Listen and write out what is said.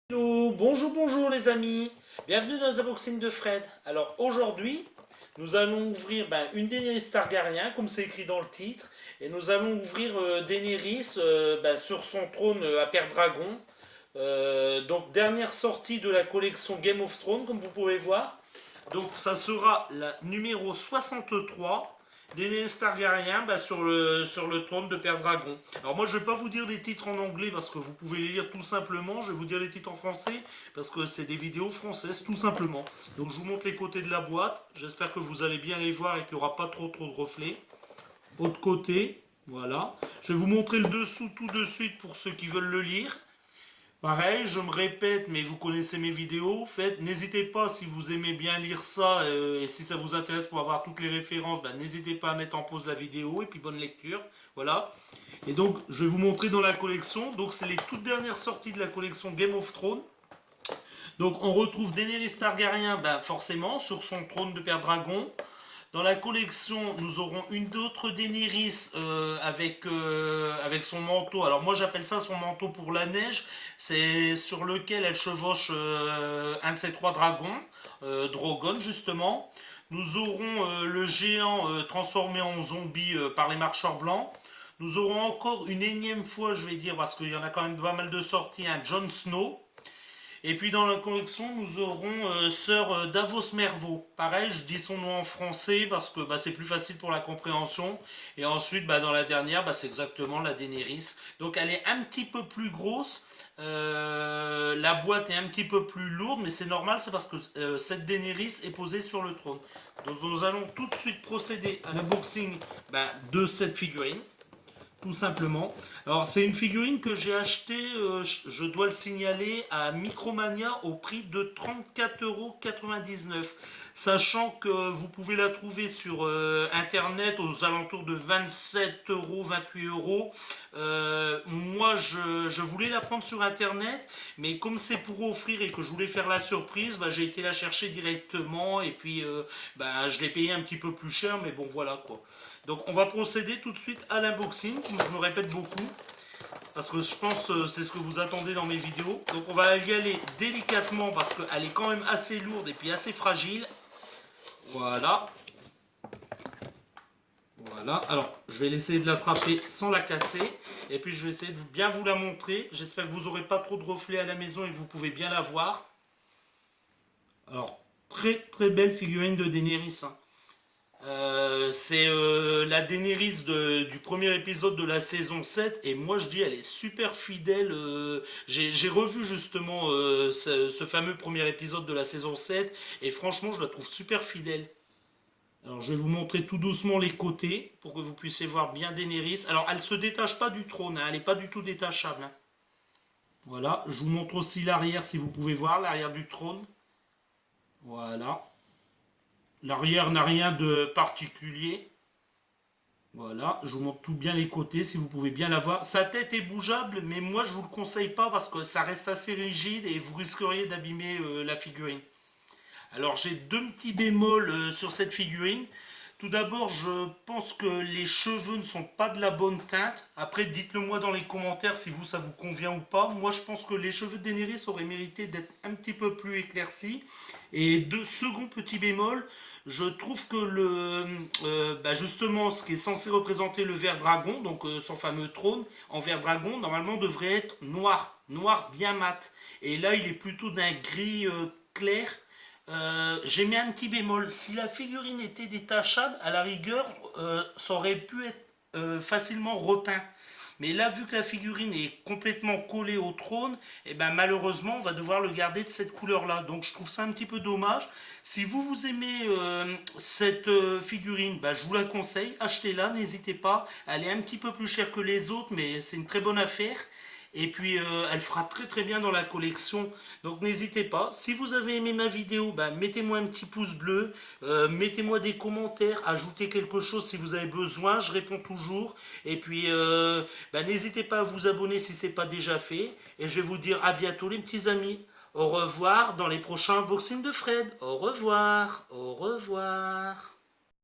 Hello, bonjour les amis, bienvenue dans les unboxings de Fred. Alors aujourd'hui, nous allons ouvrir une Daenerys Targaryen, comme c'est écrit dans le titre, et nous allons ouvrir Daenerys sur son trône à Père Dragon. Donc dernière sortie de la collection Game of Thrones, comme vous pouvez voir. Donc ça sera la numéro 63 Daenerys Targaryen sur le trône de Père Dragon. Alors moi je ne vais pas vous dire les titres en anglais parce que vous pouvez les lire tout simplement. Je vais vous dire les titres en français parce que c'est des vidéos françaises tout simplement. Donc je vous montre les côtés de la boîte. J'espère que vous allez bien les voir et qu'il n'y aura pas trop de reflets. Autre côté, voilà. Je vais vous montrer le dessous tout de suite pour ceux qui veulent le lire. Pareil, je me répète, mais vous connaissez mes vidéos. N'hésitez pas si vous aimez bien lire ça et si ça vous intéresse pour avoir toutes les références, n'hésitez pas à mettre en pause la vidéo et puis bonne lecture. Voilà. Et donc, je vais vous montrer dans la collection. Donc, c'est les toutes dernières sorties de la collection Game of Thrones. Donc, on retrouve Daenerys Targaryen, forcément, sur son trône de Père Dragon. Dans la collection, nous aurons une autre Daenerys avec son manteau. Alors moi j'appelle ça son manteau pour la neige. C'est sur lequel elle chevauche un de ses trois dragons, Drogon justement. Nous aurons le géant transformé en zombie par les marcheurs blancs. Nous aurons encore une énième fois, je vais dire, parce qu'il y en a quand même pas mal de sorties, un Jon Snow. Et puis dans la collection, nous aurons Sœur Davos Mervaux. Pareil, je dis son nom en français parce que c'est plus facile pour la compréhension. Et ensuite, dans la dernière, c'est exactement la Daenerys. Donc elle est un petit peu plus grosse. La boîte est un petit peu plus lourde, mais c'est normal, c'est parce que cette Daenerys est posée sur le trône. Donc nous allons tout de suite procéder à l'unboxing de cette figurine. Tout simplement. Alors c'est une figurine que j'ai achetée, je dois le signaler, à Micromania au prix de 34,99 €. Sachant que vous pouvez la trouver sur internet aux alentours de 27 €, 28 €. Moi je voulais la prendre sur internet, mais comme c'est pour offrir et que je voulais faire la surprise, j'ai été la chercher directement et puis je l'ai payé un petit peu plus cher, mais bon voilà quoi. Donc on va procéder tout de suite à l'unboxing, je me répète beaucoup, parce que je pense que c'est ce que vous attendez dans mes vidéos. Donc on va y aller délicatement parce qu'elle est quand même assez lourde et puis assez fragile. Voilà. Voilà, alors je vais essayer de l'attraper sans la casser. Et puis je vais essayer de bien vous la montrer. J'espère que vous n'aurez pas trop de reflets à la maison et que vous pouvez bien la voir. Alors, très belle figurine de Daenerys. C'est la Daenerys du premier épisode de la saison 7 et moi je dis elle est super fidèle. J'ai revu justement ce fameux premier épisode de la saison 7 et franchement je la trouve super fidèle. Alors je vais vous montrer tout doucement les côtés pour que vous puissiez voir bien Daenerys. Alors elle ne se détache pas du trône, hein, elle n'est pas du tout détachable. Hein. Voilà, je vous montre aussi l'arrière si vous pouvez voir, l'arrière du trône. Voilà. L'arrière n'a rien de particulier. Voilà, je vous montre tout bien les côtés si vous pouvez bien la voir. Sa tête est bougeable, mais moi je vous le conseille pas parce que ça reste assez rigide et vous risqueriez d'abîmer la figurine. Alors j'ai deux petits bémols sur cette figurine. Tout d'abord, je pense que les cheveux ne sont pas de la bonne teinte. Après, dites-le moi dans les commentaires si ça vous convient ou pas. Moi, je pense que les cheveux de Daenerys auraient mérité d'être un petit peu plus éclaircis. Et de second petit bémol, je trouve que justement, ce qui est censé représenter le ver dragon, donc son fameux trône en ver dragon, normalement devrait être noir, noir bien mat. Et là, il est plutôt d'un gris clair. J'ai mis un petit bémol. Si la figurine était détachable, à la rigueur, ça aurait pu être facilement repeint. Mais là, vu que la figurine est complètement collée au trône, malheureusement, on va devoir le garder de cette couleur-là. Donc, je trouve ça un petit peu dommage. Si vous aimez cette figurine, je vous la conseille. Achetez-la, n'hésitez pas. Elle est un petit peu plus chère que les autres, mais c'est une très bonne affaire. Et puis elle fera très bien dans la collection. Donc n'hésitez pas. Si vous avez aimé ma vidéo, mettez-moi un petit pouce bleu. Mettez-moi des commentaires. Ajoutez quelque chose si vous avez besoin. Je réponds toujours. Et puis n'hésitez pas à vous abonner si ce n'est pas déjà fait. Et je vais vous dire à bientôt les petits amis. Au revoir dans les prochains unboxings de Fred. Au revoir. Au revoir.